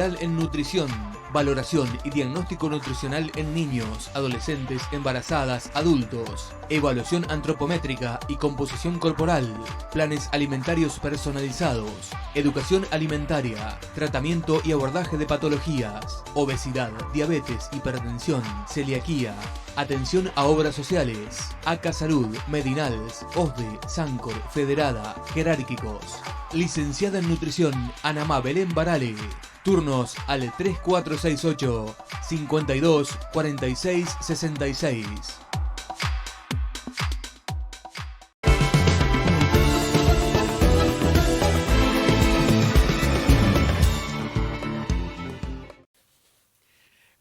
En nutrición, valoración y diagnóstico nutricional en niños, adolescentes, embarazadas, adultos, evaluación antropométrica y composición corporal, planes alimentarios personalizados, educación alimentaria, tratamiento y abordaje de patologías, obesidad, diabetes, hipertensión, celiaquía, atención a obras sociales, ACA Salud, Medinals, OSDE, Sancor, Federada, Jerárquicos. Licenciada en nutrición, Anamá Belén Barale. Turnos al 3468 52 46 66.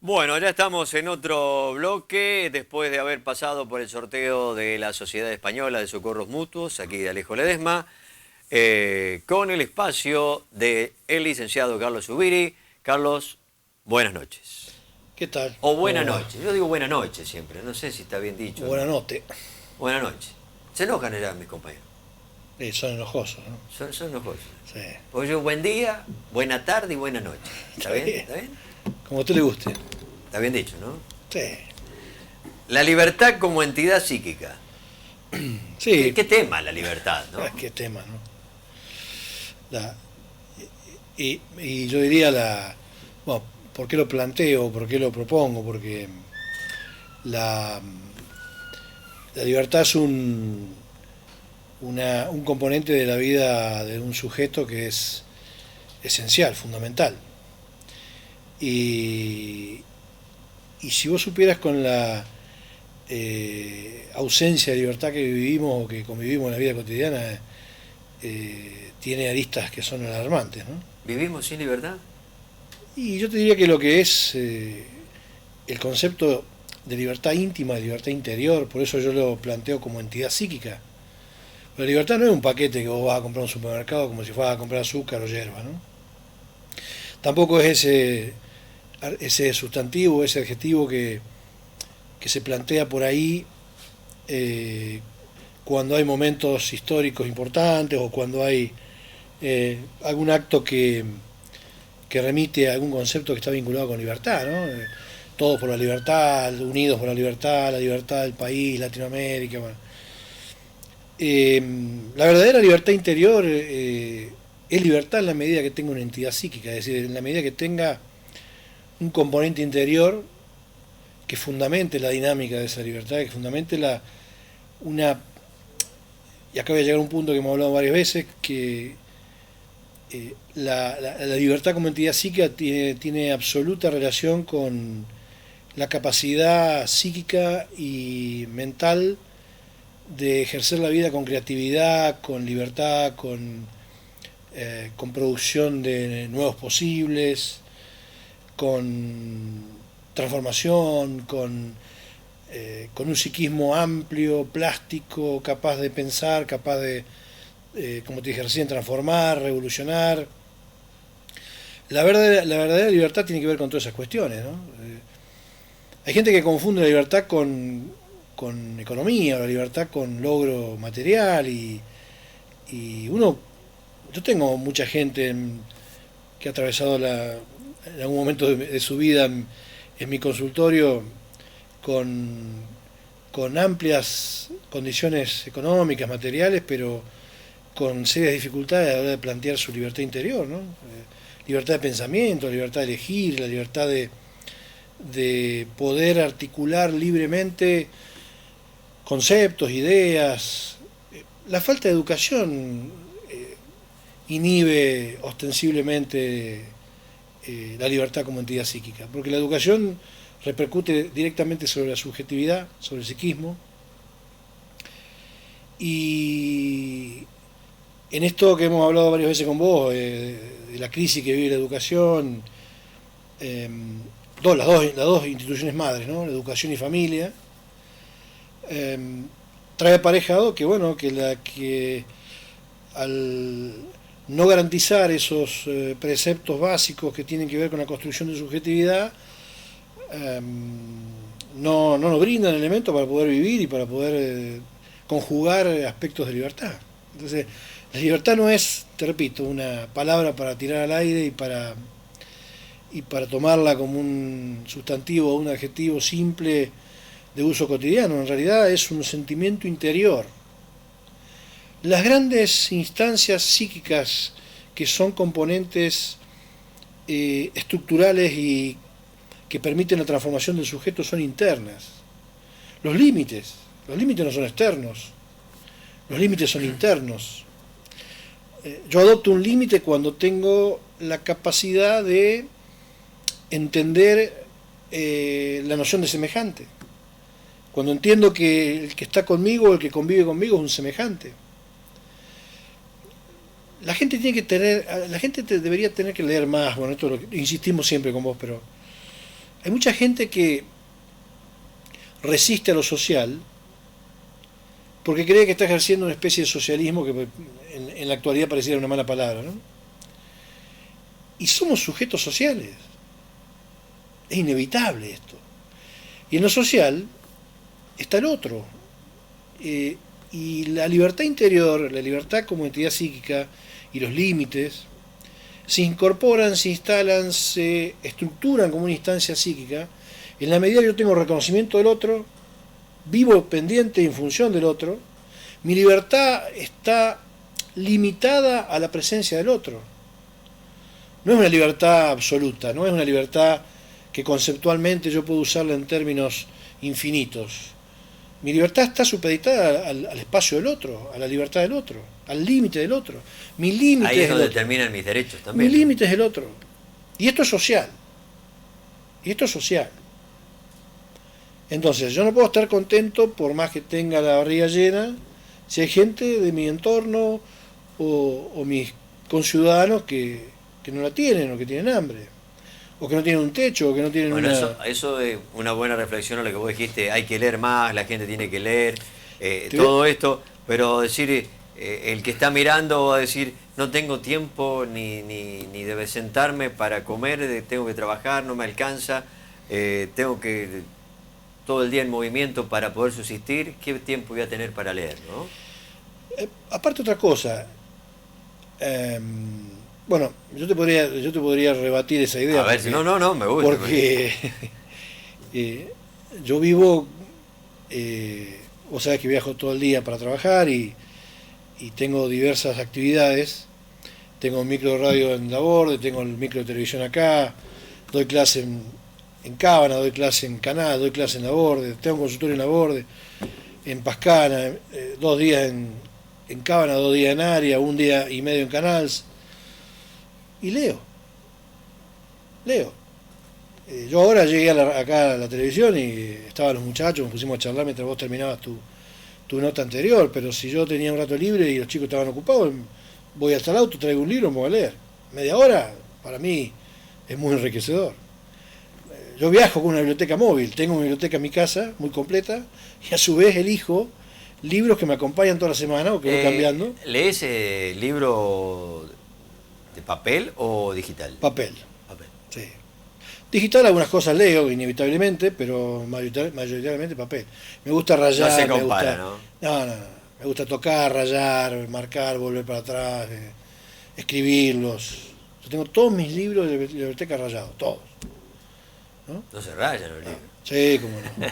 Bueno, ya estamos en otro bloque, después de haber pasado por el sorteo de la Sociedad Española de Socorros Mutuos, aquí de Alejo Ledesma, con el espacio del licenciado Carlos Zubiri. Carlos, buenas noches. ¿Qué tal? O buenas noches. Yo digo buenas noches siempre, no sé si está bien dicho. Buenas noches. Buenas noches. Se enojan ya mis compañeros. Son enojosos, ¿no? Son enojosos. Sí. Pues yo buen día, buena tarde y buena noche. ¿Está bien? ¿Está bien? Como a usted le guste. Está bien dicho, ¿no? Sí. La libertad como entidad psíquica. Sí. ¿Qué tema la libertad, no? ¿Qué tema, no? Y yo diría bueno, ¿por qué lo planteo? ¿Por qué lo propongo? Porque la libertad es un componente de la vida de un sujeto que es esencial, fundamental. Y si vos supieras con la ausencia de libertad que vivimos o que convivimos en la vida cotidiana, tiene aristas que son alarmantes, ¿no? ¿Vivimos sin libertad? Y yo te diría que lo que es el concepto de libertad íntima, de libertad interior, por eso yo lo planteo como entidad psíquica. La libertad no es un paquete que vos vas a comprar en un supermercado como si fueras a comprar azúcar o hierba, ¿no? Tampoco es ese sustantivo, ese adjetivo que se plantea por ahí cuando hay momentos históricos importantes o cuando hay algún acto que remite a algún concepto que está vinculado con libertad, ¿no? Todos por la libertad, unidos por la libertad del país, Latinoamérica. Bueno. La verdadera libertad interior es libertad en la medida que tenga una entidad psíquica, es decir, en la medida que tenga un componente interior que fundamente la dinámica de esa libertad, que fundamente y acá voy a llegar a un punto que hemos hablado varias veces, que la libertad como entidad psíquica tiene absoluta relación con la capacidad psíquica y mental de ejercer la vida con creatividad, con libertad, con producción de nuevos posibles, con transformación, con un psiquismo amplio, plástico, capaz de pensar, capaz de, como te dije recién, transformar, revolucionar. La verdadera libertad tiene que ver con todas esas cuestiones, ¿no? Hay gente que confunde la libertad con economía, o la libertad con logro material, y yo tengo mucha gente que ha atravesado en algún momento de su vida en mi consultorio con amplias condiciones económicas, materiales, pero con serias dificultades a la hora de plantear su libertad interior, ¿no? Libertad de pensamiento, la libertad de elegir, la libertad de poder articular libremente conceptos, ideas. La falta de educación inhibe ostensiblemente la libertad como entidad psíquica, porque la educación repercute directamente sobre la subjetividad, sobre el psiquismo, y en esto que hemos hablado varias veces con vos, de la crisis que vive la educación, las dos instituciones madres, ¿no? La educación y familia, trae aparejado que al no garantizar esos preceptos básicos que tienen que ver con la construcción de subjetividad, no nos brindan elementos para poder vivir y para poder conjugar aspectos de libertad. Entonces, la libertad no es, te repito, una palabra para tirar al aire y para y para tomarla como un sustantivo o un adjetivo simple de uso cotidiano. En realidad es un sentimiento interior. Las grandes instancias psíquicas que son componentes estructurales y que permiten la transformación del sujeto son internas. Los límites no son externos, los límites son internos. Yo adopto un límite cuando tengo la capacidad de entender la noción de semejante. Cuando entiendo que el que está conmigo, el que convive conmigo es un semejante. La gente debería tener que leer más. Bueno, esto insistimos siempre con vos, pero hay mucha gente que resiste a lo social porque cree que está ejerciendo una especie de socialismo que en la actualidad pareciera una mala palabra, ¿no? Y somos sujetos sociales. Es inevitable esto. Y en lo social está el otro. Y la libertad interior, la libertad como entidad psíquica y los límites se incorporan, se instalan, se estructuran como una instancia psíquica en la medida que yo tengo reconocimiento del otro, vivo pendiente en función del otro. Mi libertad está limitada a la presencia del otro. No es una libertad absoluta, no es una libertad que conceptualmente yo puedo usarla en términos infinitos. Mi libertad está supeditada al espacio del otro, a la libertad del otro, al límite del otro. Mi límite Ahí es donde el otro. terminan mis derechos también. Mi límite es el otro. Y esto es social. Y esto es social. Entonces, yo no puedo estar contento por más que tenga la barriga llena si hay gente de mi entorno o mis conciudadanos que no la tienen o que tienen hambre. O que no tienen un techo, o que no tienen Bueno, una... eso es una buena reflexión a lo que vos dijiste, hay que leer más, la gente tiene que leer, todo esto, pero decir, el que está mirando va a decir, no tengo tiempo ni de sentarme para comer, tengo que trabajar, no me alcanza, tengo que todo el día en movimiento para poder subsistir, ¿qué tiempo voy a tener para leer, no? Aparte otra cosa, bueno, yo te podría rebatir esa idea. A ver, porque, no, me gusta. Porque yo vivo, vos sabés que viajo todo el día para trabajar y tengo diversas actividades. Tengo un micro de radio en Laborde, tengo el micro de televisión acá, doy clase en Cábana, doy clase en Caná, doy clase en Laborde, tengo un consultorio en Laborde, en Pascana, 2 días en Cábana, 2 días en Área, 1 día y medio en Canals. Y leo. Yo ahora llegué acá a la televisión y estaban los muchachos, nos pusimos a charlar mientras vos terminabas tu nota anterior, pero si yo tenía un rato libre y los chicos estaban ocupados, voy hasta el auto, traigo un libro y me voy a leer. Media hora, para mí, es muy enriquecedor. Yo viajo con una biblioteca móvil, tengo una biblioteca en mi casa, muy completa, y a su vez elijo libros que me acompañan toda la semana o que voy cambiando. ¿Lees libro de papel o digital? Papel. Papel. Sí. Digital algunas cosas leo, inevitablemente, pero mayoritariamente papel. Me gusta rayar. No se compara, me gusta, ¿no? No. Me gusta tocar, rayar, marcar, volver para atrás, escribirlos. Yo tengo todos mis libros de biblioteca rayados, todos. No se rayan los libros. Sí, cómo no.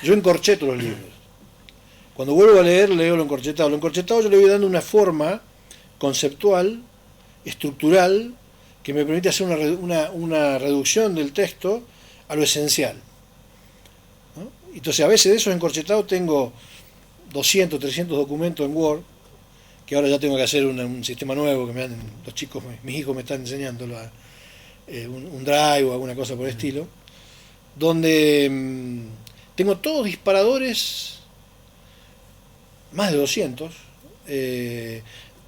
Yo encorcheto los libros. Cuando vuelvo a leer, leo lo encorchetado. Lo encorchetado yo le voy dando una forma conceptual, estructural, que me permite hacer una reducción del texto a lo esencial, ¿no? Entonces a veces de esos encorchetados tengo 200, 300 documentos en Word, que ahora ya tengo que hacer un sistema nuevo que los chicos, mis hijos me están enseñando, un Drive o alguna cosa por el estilo, donde tengo todos disparadores, más de 200,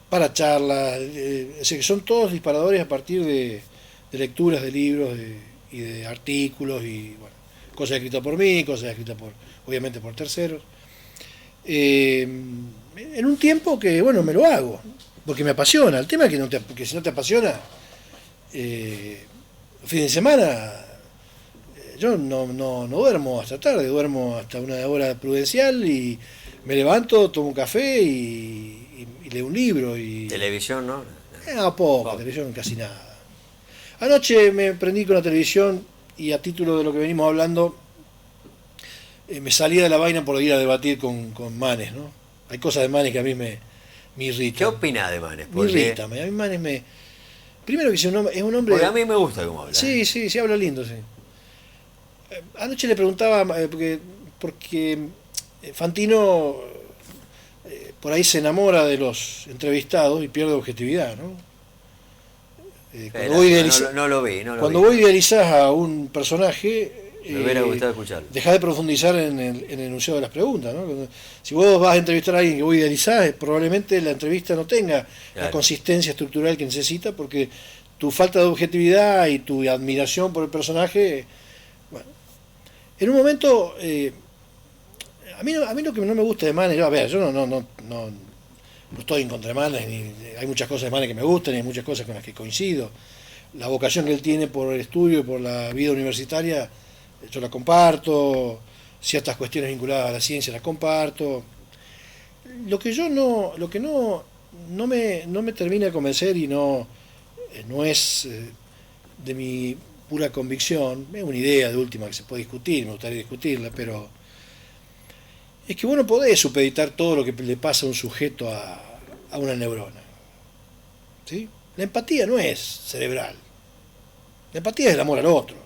para charlas, que son todos disparadores a partir de lecturas de libros y de artículos y bueno, cosas escritas por mí, cosas escritas obviamente por terceros. En un tiempo que, bueno, me lo hago, porque me apasiona. El tema es que si no te apasiona, fin de semana, yo no duermo hasta tarde, duermo hasta una hora prudencial y me levanto, tomo un café y leo un libro. Y Televisión, ¿no? poco, televisión casi nada. Anoche me prendí con la televisión y a título de lo que venimos hablando, me salía de la vaina por ir a debatir con Manes, ¿no? Hay cosas de Manes que a mí me irritan. ¿Qué opinás de Manes? Me irrita, a mí Manes me... Primero que es un hombre... Porque a mí me gusta cómo habla. Sí, sí, habla lindo, sí. Anoche le preguntaba, porque Fantino por ahí se enamora de los entrevistados y pierde objetividad, ¿no? No lo vi. Cuando vos idealizás a un personaje, me hubiera gustado escucharlo. dejá de profundizar en el enunciado de las preguntas, ¿no? Si vos vas a entrevistar a alguien que vos idealizás, probablemente la entrevista no tenga la consistencia estructural que necesita, porque tu falta de objetividad y tu admiración por el personaje, bueno, en un momento, a mí lo que no me gusta de Manes, a ver, yo no estoy en contra de Manes, hay muchas cosas de Manes que me gustan y hay muchas cosas con las que coincido. La vocación que él tiene por el estudio y por la vida universitaria, yo la comparto, ciertas cuestiones vinculadas a la ciencia las comparto. Lo que no me termina de convencer y no es de mi pura convicción, es una idea de última que se puede discutir, me gustaría discutirla, pero es que vos no podés supeditar todo lo que le pasa a un sujeto a una neurona. ¿Sí? La empatía no es cerebral, la empatía es el amor al otro.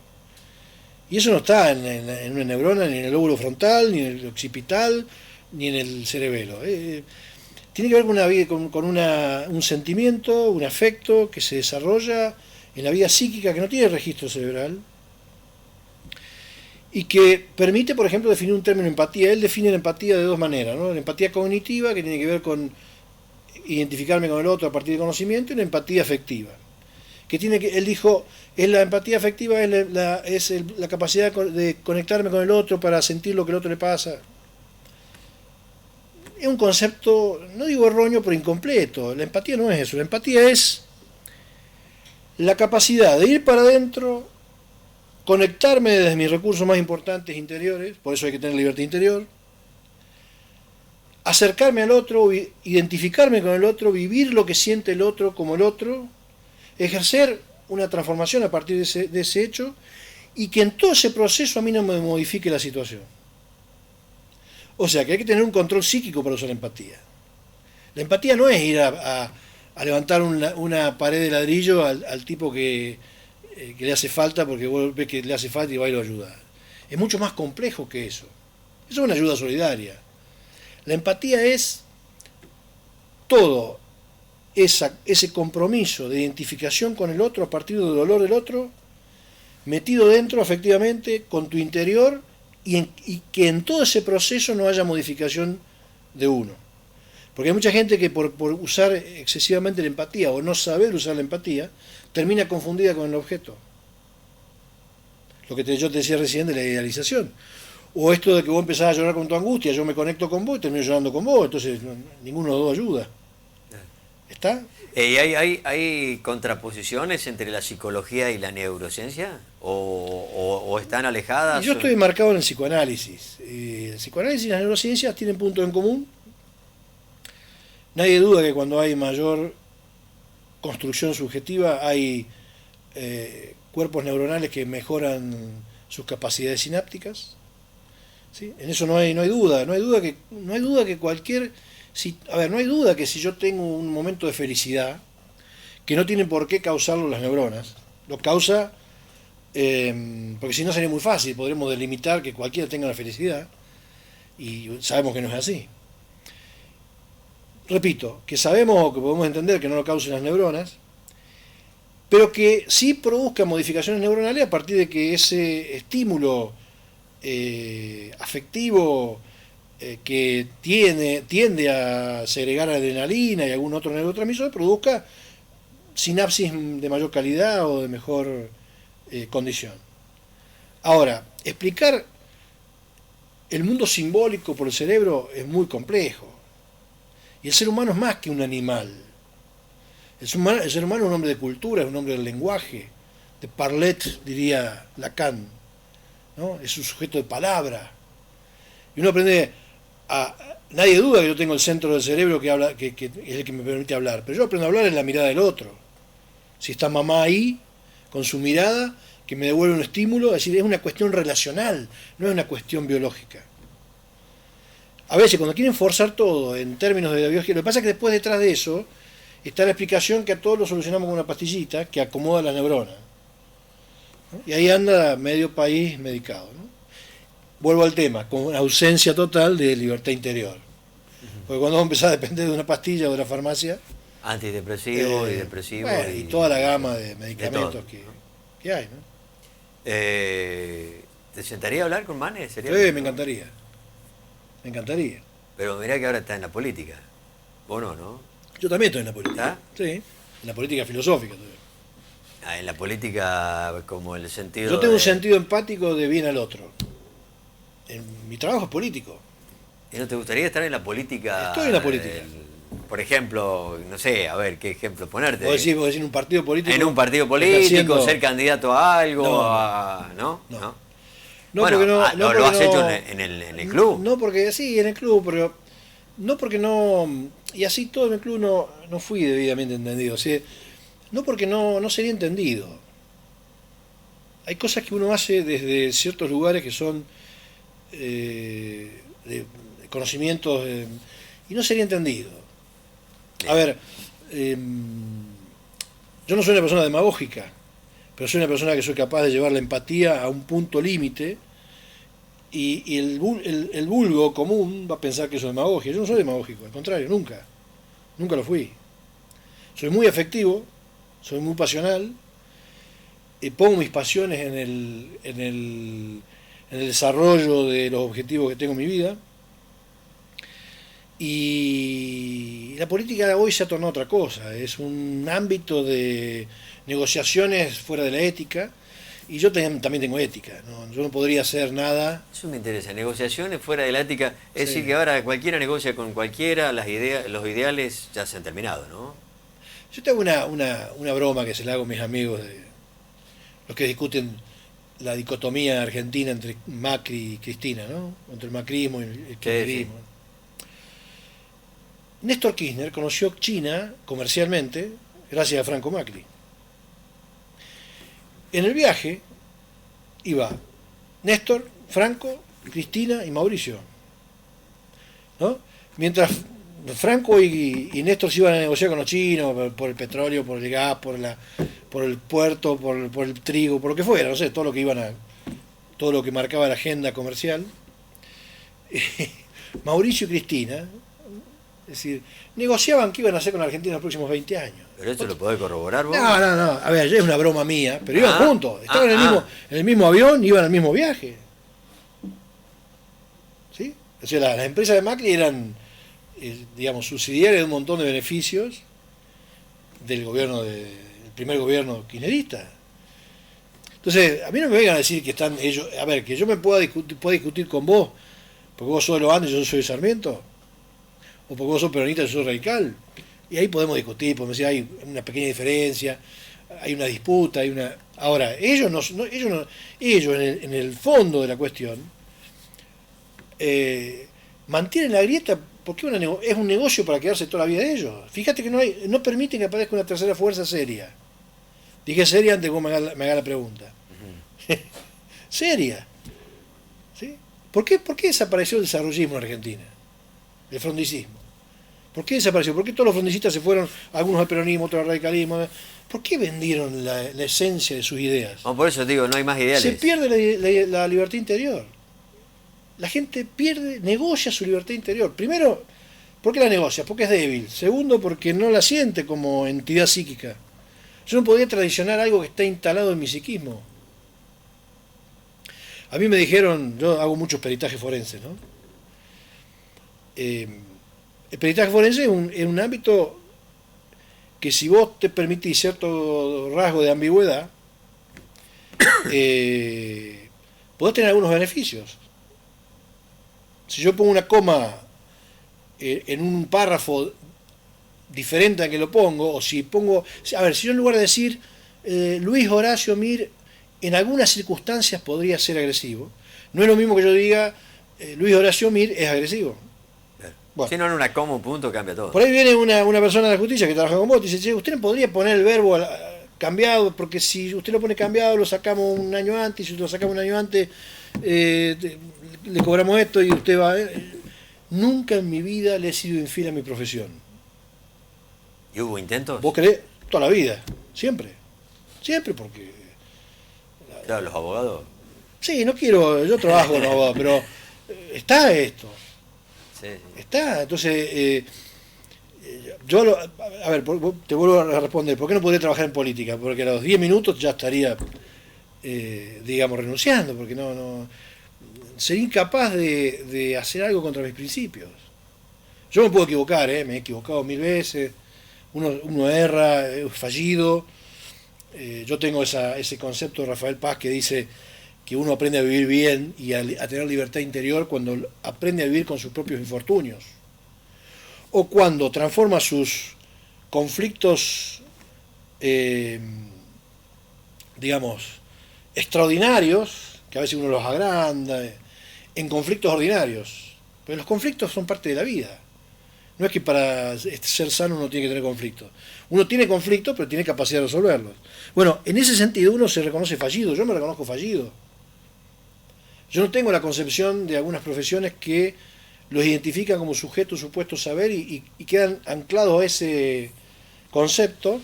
Y eso no está en una neurona, ni en el lóbulo frontal, ni en el occipital, ni en el cerebelo. Tiene que ver con un sentimiento, un afecto que se desarrolla en la vida psíquica que no tiene registro cerebral y que permite, por ejemplo, definir un término empatía. Él define la empatía de dos maneras, ¿no? La empatía cognitiva, que tiene que ver con identificarme con el otro a partir de conocimiento, y la empatía afectiva, él dijo, la empatía afectiva es la capacidad de conectarme con el otro para sentir lo que al otro le pasa. Es un concepto, no digo erróneo, pero incompleto. La empatía no es eso. La empatía es la capacidad de ir para adentro, conectarme desde mis recursos más importantes interiores, por eso hay que tener libertad interior, acercarme al otro, identificarme con el otro, vivir lo que siente el otro como el otro, ejercer una transformación a partir de ese hecho, y que en todo ese proceso a mí no me modifique la situación. O sea que hay que tener un control psíquico para usar la empatía. La empatía no es ir a levantar una pared de ladrillo al tipo que le hace falta, porque vos ves que le hace falta y va y lo ayuda. Es mucho más complejo que eso. Eso es una ayuda solidaria. La empatía es todo ese compromiso de identificación con el otro a partir del dolor del otro, metido dentro afectivamente con tu interior, y que en todo ese proceso no haya modificación de uno. Porque hay mucha gente que por usar excesivamente la empatía o no saber usar la empatía, termina confundida con el objeto. Lo que yo te decía recién de la idealización. O esto de que vos empezás a llorar con tu angustia, yo me conecto con vos y termino llorando con vos, entonces ninguno de los dos ayuda. ¿Está? ¿Y hay contraposiciones entre la psicología y la neurociencia? ¿O están alejadas? Yo estoy marcado en el psicoanálisis. El psicoanálisis y las neurociencias tienen puntos en común. Nadie duda que cuando hay mayor construcción subjetiva hay cuerpos neuronales que mejoran sus capacidades sinápticas. ¿Sí? En eso no hay duda. No hay duda que si yo tengo un momento de felicidad, que no tienen por qué causarlo las neuronas, lo causa, porque si no sería muy fácil, podremos delimitar que cualquiera tenga la felicidad, y sabemos que no es así. Repito, que sabemos o que podemos entender que no lo causen las neuronas, pero que sí produzca modificaciones neuronales a partir de que ese estímulo afectivo que tiende a segregar adrenalina y algún otro neurotransmisor produzca sinapsis de mayor calidad o de mejor condición. Ahora, explicar el mundo simbólico por el cerebro es muy complejo. Y el ser humano es más que un animal. El ser humano es un hombre de cultura, es un hombre del lenguaje, de parlet, diría Lacan, ¿no? Es un sujeto de palabra. Y uno aprende nadie duda que yo tengo el centro del cerebro que es el que me permite hablar, pero yo aprendo a hablar en la mirada del otro. Si está mamá ahí, con su mirada, que me devuelve un estímulo. Es decir, es una cuestión relacional, no es una cuestión biológica. A veces cuando quieren forzar todo en términos de biología, lo que pasa es que después detrás de eso está la explicación que a todos lo solucionamos con una pastillita que acomoda la neurona, ¿no? Y ahí anda medio país medicado, ¿no? Vuelvo al tema, con una ausencia total de libertad interior. Porque cuando vos empezás a depender de una pastilla o de la farmacia, Antidepresivo y depresivo. bueno, y toda la gama de medicamentos todo, que hay, ¿no? ¿Te sentaría a hablar con Manes? Sí, me encantaría. Me encantaría. Pero mirá que ahora está en la política. Vos no. Yo también estoy en la política. ¿Está? Sí, en la política filosófica todavía. En la política como el sentido... Yo tengo un sentido empático de bien al otro. Mi trabajo es político. ¿Y no te gustaría estar en la política? Estoy en la política. Por ejemplo, no sé, a ver, ¿qué ejemplo ponerte? Vos decís en un partido político. En un partido político, ejerciendo... ser candidato a algo, No. ¿no? No, bueno, porque no lo has porque hecho en el club. No, porque sí, en el club, pero no porque no. Y así todo en el club no fui debidamente entendido. O sea, no porque no sería entendido. Hay cosas que uno hace desde ciertos lugares que son de conocimientos y no sería entendido. A ver, yo no soy una persona demagógica, pero soy una persona que soy capaz de llevar la empatía a un punto límite, y el vulgo común va a pensar que eso es demagogia. Yo no soy demagógico, al contrario, nunca lo fui. Soy muy afectivo, soy muy pasional, pongo mis pasiones en el desarrollo de los objetivos que tengo en mi vida, y la política hoy se ha tornado otra cosa, es un ámbito de negociaciones fuera de la ética, y yo también tengo ética, ¿no? Yo no podría hacer nada. Eso me interesa, negociaciones fuera de la ética, es Sí. decir que ahora cualquiera negocia con cualquiera, los ideales ya se han terminado, ¿no? Yo tengo una broma que se la hago a mis amigos, los que discuten la dicotomía argentina entre Macri y Cristina, ¿no? Entre el macrismo y el kirchnerismo. Sí. Néstor Kirchner conoció China comercialmente gracias a Franco Macri. En el viaje iba Néstor, Franco, Cristina y Mauricio, ¿no? Mientras Franco y Néstor se iban a negociar con los chinos por el petróleo, por el gas, por el puerto, por el trigo, por lo que fuera, no sé, todo lo que marcaba la agenda comercial. Mauricio y Cristina, es decir, negociaban qué iban a hacer con Argentina en los próximos 20 años. ¿Pero eso lo podés corroborar vos? No, a ver, es una broma mía, pero iban juntos, estaban en en el mismo avión, iban al mismo viaje. ¿Sí? O sea, las empresas de Macri eran, digamos, subsidiarias de un montón de beneficios del primer gobierno kirchnerista. Entonces, a mí no me vengan a decir que están ellos, a ver, que yo me pueda discutir con vos, porque vos sos de los Andes y yo soy de Sarmiento, o porque vos sos peronista y yo soy radical, y ahí podemos discutir, podemos decir, hay una pequeña diferencia, hay una disputa, Ahora, ellos en el fondo de la cuestión mantienen la grieta porque es un negocio para quedarse toda la vida de ellos. Fíjate que no permiten que aparezca una tercera fuerza seria. Dije seria antes de que me haga la pregunta. Seria. ¿Sí? ¿Por qué desapareció el desarrollismo en Argentina? El frondicismo. ¿Por qué desapareció? ¿Por qué todos los frondistas se fueron, algunos al peronismo, otros al radicalismo? ¿Por qué vendieron la esencia de sus ideas? No, por eso digo, no hay más ideales. Se pierde la libertad interior. La gente negocia su libertad interior. Primero, ¿por qué la negocia? Porque es débil. Segundo, porque no la siente como entidad psíquica. Yo no podía tradicionar algo que está instalado en mi psiquismo. A mí me dijeron, yo hago muchos peritajes forenses, ¿no? El peritaje forense es un ámbito que, si vos te permitís cierto rasgo de ambigüedad, podés tener algunos beneficios. Si yo pongo una coma en un párrafo diferente al que lo pongo, o si pongo, a ver, si yo en lugar de decir Luis Horacio Mir en algunas circunstancias podría ser agresivo, no es lo mismo que yo diga Luis Horacio Mir es agresivo. Bueno, Si no, en una coma, un punto, cambia todo. por ahí viene una persona de la justicia que trabaja con vos y dice, che, usted no podría poner el verbo cambiado, porque si usted lo pone cambiado, lo sacamos un año antes, y si lo sacamos un año antes, le cobramos esto y usted va... Nunca en mi vida le he sido infiel a mi profesión. ¿Y hubo intentos? ¿Vos creés? Toda la vida, siempre. Siempre, porque... Claro, los abogados. Sí, no quiero, yo trabajo con abogados, pero está esto. Sí, sí. Está, entonces... a ver, te vuelvo a responder, ¿por qué no podría trabajar en política? Porque a los 10 minutos ya estaría, digamos, renunciando, porque no sería incapaz de hacer algo contra mis principios. Yo me puedo equivocar, me he equivocado 1000 veces, uno erra, he fallido. Yo tengo ese concepto de Rafael Paz que dice que uno aprende a vivir bien y a tener libertad interior cuando aprende a vivir con sus propios infortunios, o cuando transforma sus conflictos, digamos, extraordinarios, que a veces uno los agranda, en conflictos ordinarios. Pero los conflictos son parte de la vida. No es que para ser sano uno tiene que tener conflictos. Uno tiene conflictos, pero tiene capacidad de resolverlos. Bueno, en ese sentido uno se reconoce fallido. Yo me reconozco fallido. Yo no tengo la concepción de algunas profesiones que los identifican como sujetos supuestos saber y quedan anclados a ese concepto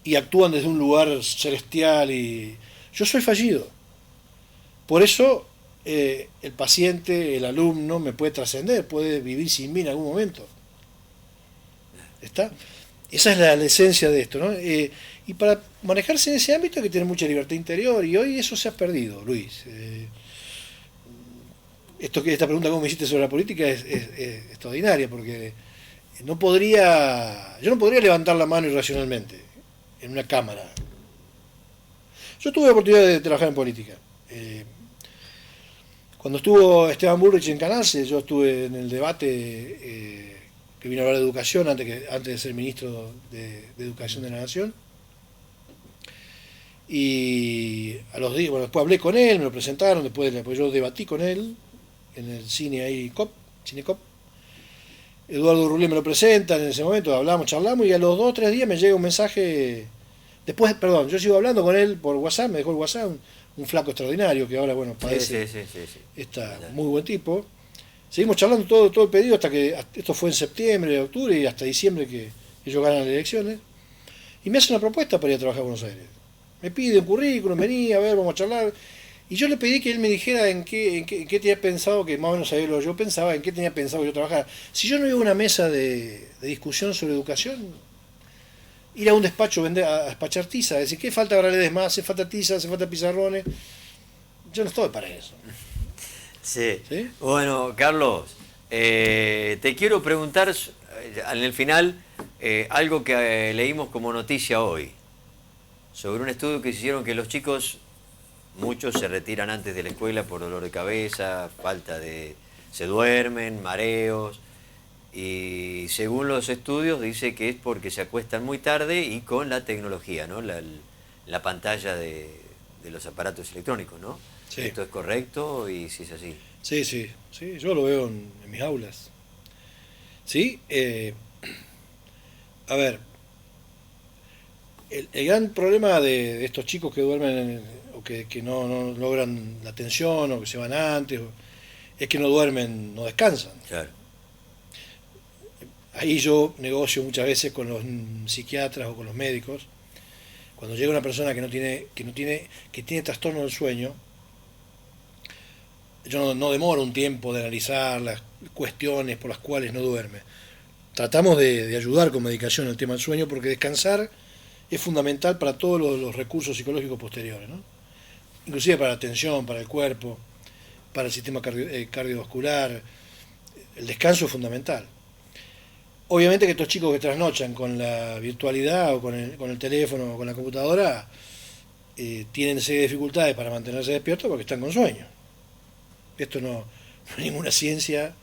y actúan desde un lugar celestial. Y yo soy fallido. Por eso el paciente, el alumno, me puede trascender, puede vivir sin mí en algún momento. ¿Está? Esa es la esencia de esto, ¿no? Y para manejarse en ese ámbito hay que tener mucha libertad interior, y hoy eso se ha perdido, Luis. Esta pregunta que me hiciste sobre la política es extraordinaria, porque yo no podría levantar la mano irracionalmente en una cámara. Yo tuve la oportunidad de trabajar en política. Cuando estuvo Esteban Bullrich en Canalce, yo estuve en el debate que vino a hablar de educación antes de ser ministro de Educación de la Nación. Y a los días, bueno, después hablé con él, me lo presentaron, después yo debatí con él en el cine ahí, Cinecop. Eduardo Rulé me lo presenta en ese momento, charlamos, y a los 2 o 3 días me llega un mensaje. Después, perdón, yo sigo hablando con él por WhatsApp, me dejó el WhatsApp, un flaco extraordinario que ahora, bueno, padece. Sí. Está muy buen tipo. Seguimos charlando todo el pedido hasta que, esto fue en septiembre, octubre y hasta diciembre que ellos ganan las elecciones. Y me hace una propuesta para ir a trabajar a Buenos Aires. Me pide un currículum, vení, a ver, vamos a charlar. Y yo le pedí que él me dijera en qué tenía pensado, que más o menos sabía lo que yo pensaba, en qué tenía pensado que yo trabajara. Si yo no iba a una mesa de discusión sobre educación, ir a un despacho a despachar tiza, decir, ¿qué falta para leer más? ¿Hace falta tiza? ¿Hace falta pizarrones? Yo no estoy para eso. Sí. ¿Sí? Bueno, Carlos, te quiero preguntar en el final algo que leímos como noticia hoy, sobre un estudio que hicieron que los chicos, muchos se retiran antes de la escuela por dolor de cabeza, se duermen, mareos, y según los estudios dice que es porque se acuestan muy tarde y con la tecnología, ¿no? La pantalla de los aparatos electrónicos, ¿no? Sí. ¿Esto es correcto y si es así? Sí, yo lo veo en mis aulas. Sí, a ver, el gran problema de estos chicos que duermen o que no logran la atención o que se van antes, es que no duermen, no descansan. Claro. Ahí yo negocio muchas veces con los psiquiatras o con los médicos. Cuando llega una persona que tiene trastorno del sueño, yo no demoro un tiempo de analizar las cuestiones por las cuales no duerme. Tratamos de ayudar con medicación el tema del sueño, porque descansar es fundamental para todos los recursos psicológicos posteriores, ¿no? Inclusive para la atención, para el cuerpo, para el sistema cardiovascular. El descanso es fundamental. Obviamente que estos chicos que trasnochan con la virtualidad o con el teléfono o con la computadora tienen serias dificultades para mantenerse despiertos porque están con sueño. Esto no es ninguna ciencia.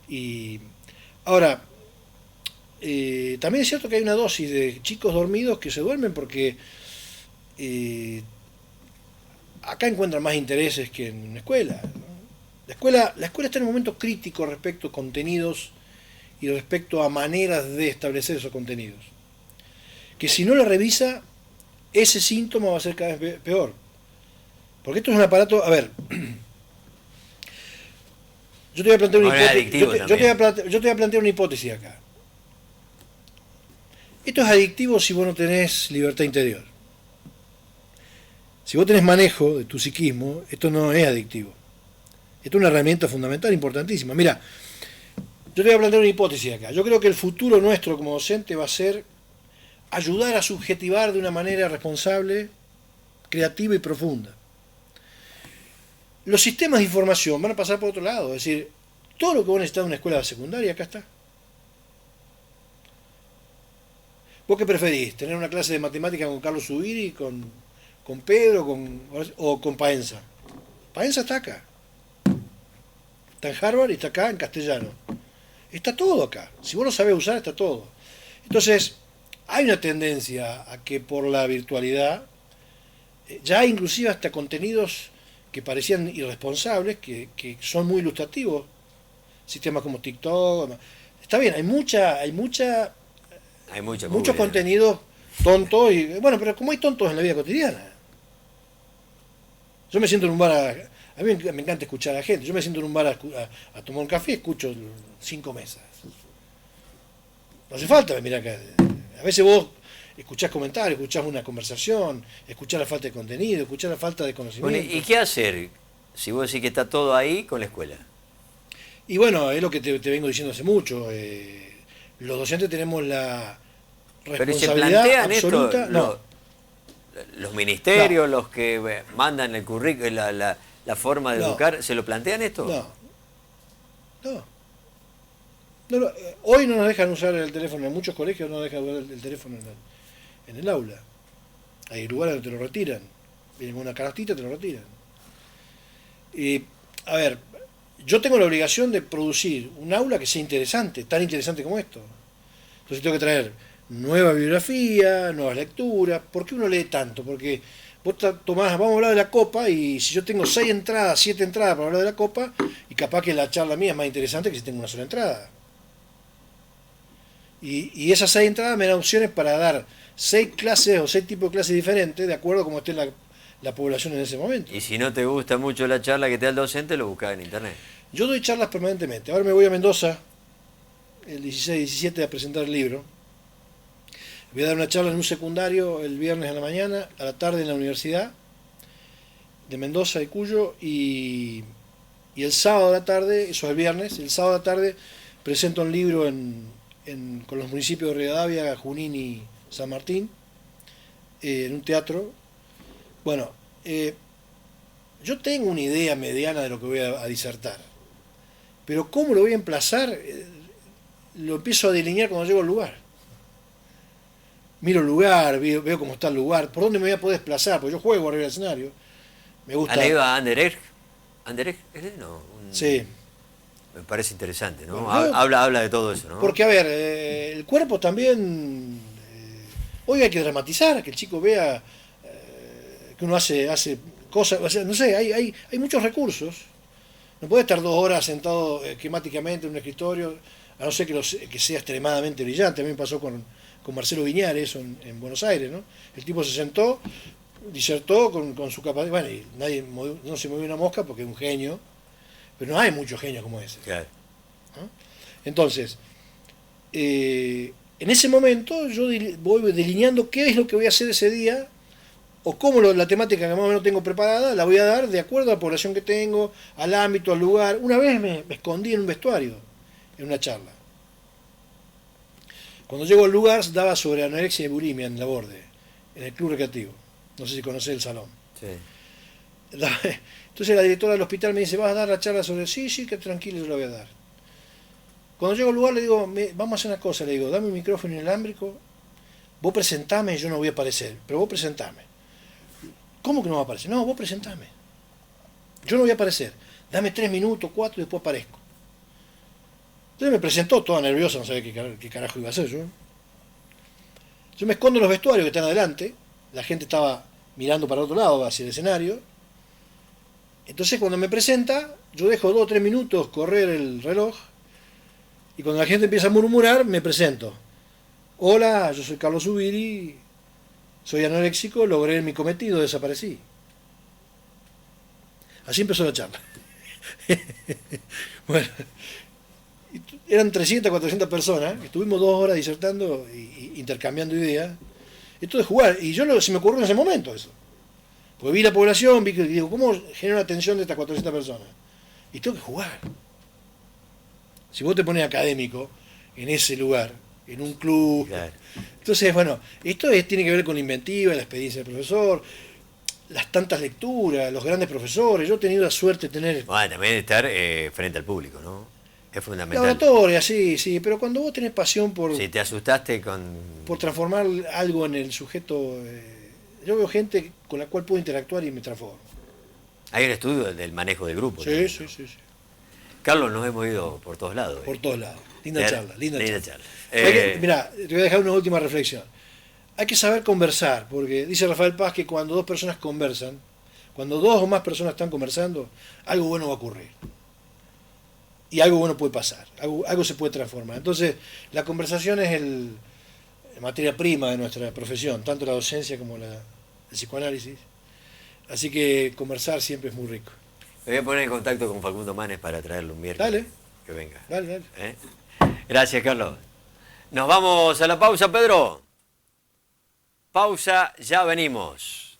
Y ahora, también es cierto que hay una dosis de chicos dormidos que se duermen porque acá encuentran más intereses que en la escuela, ¿no? La escuela está en un momento crítico respecto a contenidos y respecto a maneras de establecer esos contenidos, que si no la revisa ese síntoma va a ser cada vez peor. Porque esto es un aparato, a ver, yo te voy a plantear una hipótesis. Yo te voy a plantear una hipótesis acá. Esto es adictivo si vos no tenés libertad interior. Si vos tenés manejo de tu psiquismo, esto no es adictivo. Esto es una herramienta fundamental, importantísima. Mira, yo te voy a plantear una hipótesis acá. Yo creo que el futuro nuestro como docente va a ser ayudar a subjetivar de una manera responsable, creativa y profunda. Los sistemas de información van a pasar por otro lado, es decir, todo lo que vos necesitas de una escuela secundaria, acá está. ¿Vos qué preferís? ¿Tener una clase de matemática con Carlos Zubiri, con Pedro o con Paenza? Paenza está acá. Está en Harvard y está acá en castellano. Está todo acá. Si vos lo sabés usar, está todo. Entonces, hay una tendencia a que por la virtualidad, ya hay inclusive hasta contenidos que parecían irresponsables, que son muy ilustrativos. Sistemas como TikTok. Está bien, hay muchos contenidos tontos. Bueno, pero como hay tontos en la vida cotidiana. Yo me siento en un bar, a mí me encanta escuchar a la gente. Yo me siento en un bar a tomar un café y escucho 5 mesas. No hace falta mirar acá. A veces vos escuchás comentarios, escuchás una conversación, escuchás la falta de contenido, escuchás la falta de conocimiento. Bueno, ¿y qué hacer si vos decís que está todo ahí con la escuela? Y bueno, es lo que te vengo diciendo hace mucho. Los docentes tenemos la responsabilidad absoluta. Los ministerios, los que mandan el currículum, la forma de educar, ¿se lo plantean esto? No. Hoy no nos dejan usar el teléfono, en muchos colegios no nos dejan usar el teléfono en el aula. Hay lugares donde te lo retiran. Vienen con una canastita y te lo retiran. A ver, yo tengo la obligación de producir un aula que sea interesante, tan interesante como esto. Entonces tengo que traer nueva bibliografía, nuevas lecturas. ¿Por qué uno lee tanto? Porque vos tomás, vamos a hablar de la Copa, y si yo tengo 6 entradas, 7 entradas para hablar de la Copa, y capaz que la charla mía es más interesante que si tengo una sola entrada. Y esas 6 entradas me dan opciones para dar 6 clases o 6 tipos de clases diferentes, de acuerdo a cómo esté la población en ese momento. Y si no te gusta mucho la charla que te da el docente, lo buscás en internet. Yo doy charlas permanentemente. Ahora me voy a Mendoza, el 16-17, a presentar el libro. Voy a dar una charla en un secundario el viernes a la mañana, a la tarde en la Universidad de Mendoza, de Cuyo, y el sábado a la tarde, eso es el viernes, el sábado a la tarde presento un libro con los municipios de Rivadavia, Junín y San Martín, en un teatro. Bueno, yo tengo una idea mediana de lo que voy a disertar, pero cómo lo voy a emplazar, lo empiezo a delinear cuando llego al lugar. Miro el lugar, veo cómo está el lugar, por dónde me voy a poder desplazar, porque yo juego arriba del escenario. Me gusta. ¿Han leído a Anderegg? No. Sí. Me parece interesante, ¿no? Bueno, habla de todo eso, ¿no? Porque, a ver, el cuerpo también... hoy hay que dramatizar, que el chico vea que uno hace cosas, o sea, no sé, hay muchos recursos. No puede estar 2 horas sentado esquemáticamente en un escritorio, a no ser que sea extremadamente brillante. A mí me pasó con Marcelo Viñares en Buenos Aires, ¿no? El tipo se sentó, disertó con su capacidad, bueno, y no se movió una mosca porque es un genio, pero no hay muchos genios como ese. Claro. ¿No? Entonces, en ese momento yo voy delineando qué es lo que voy a hacer ese día, o cómo la temática que más o menos tengo preparada, la voy a dar de acuerdo a la población que tengo, al ámbito, al lugar. Una vez me escondí en un vestuario, en una charla. Cuando llego al lugar, daba sobre anorexia y bulimia en Laborde, en el club recreativo. No sé si conocés el salón. Sí. Entonces la directora del hospital me dice, ¿vas a dar la charla sobre...? Sí, que tranquilo, yo la voy a dar. Cuando llego al lugar le digo, vamos a hacer una cosa, le digo, dame un micrófono inalámbrico, vos presentame, yo no voy a aparecer, pero vos presentame. ¿Cómo que no va a aparecer? No, vos presentame. Yo no voy a aparecer. Dame 3 minutos, 4 y después aparezco. Entonces me presentó toda nerviosa, no sabía qué carajo iba a hacer yo. Yo me escondo en los vestuarios que están adelante, la gente estaba mirando para otro lado, hacia el escenario. Entonces cuando me presenta, yo dejo 2 o 3 minutos correr el reloj, y cuando la gente empieza a murmurar, me presento. Hola, yo soy Carlos Zubiri, soy anoréxico, logré mi cometido, desaparecí. Así empezó la charla. Bueno, eran 300, 400 personas, estuvimos 2 horas disertando y intercambiando ideas. Esto de jugar, y se me ocurrió en ese momento eso. Porque vi la población, vi que digo, ¿cómo genero la atención de estas 400 personas? Y tengo que jugar. Si vos te pones académico en ese lugar, en un club. Claro. Entonces, bueno, esto tiene que ver con la inventiva, la experiencia del profesor, las tantas lecturas, los grandes profesores. Yo he tenido la suerte de tener Bueno, también estar frente al público, ¿no? Es fundamental. laboratoria, sí, pero cuando vos tenés pasión por, Si te asustaste con... por transformar algo en el sujeto, yo veo gente con la cual puedo interactuar y me transformo. Hay un estudio del manejo del grupo. Sí, también, sí, ¿no? sí, sí. Carlos, nos hemos ido por todos lados. Por todos lados. Linda charla, linda charla. charla. Mirá, te voy a dejar una última reflexión. Hay que saber conversar, porque dice Rafael Paz que cuando 2 personas conversan, cuando 2 o más personas están conversando, algo bueno va a ocurrir. Y algo bueno puede pasar, algo se puede transformar. Entonces, la conversación es la materia prima de nuestra profesión, tanto la docencia como el psicoanálisis. Así que conversar siempre es muy rico. Me voy a poner en contacto con Facundo Manes para traerlo un miércoles. Dale. Que venga. Dale. ¿Eh? Gracias, Carlos. Nos vamos a la pausa, Pedro. Pausa, ya venimos.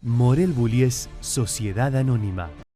Morel Bullies, Sociedad Anónima.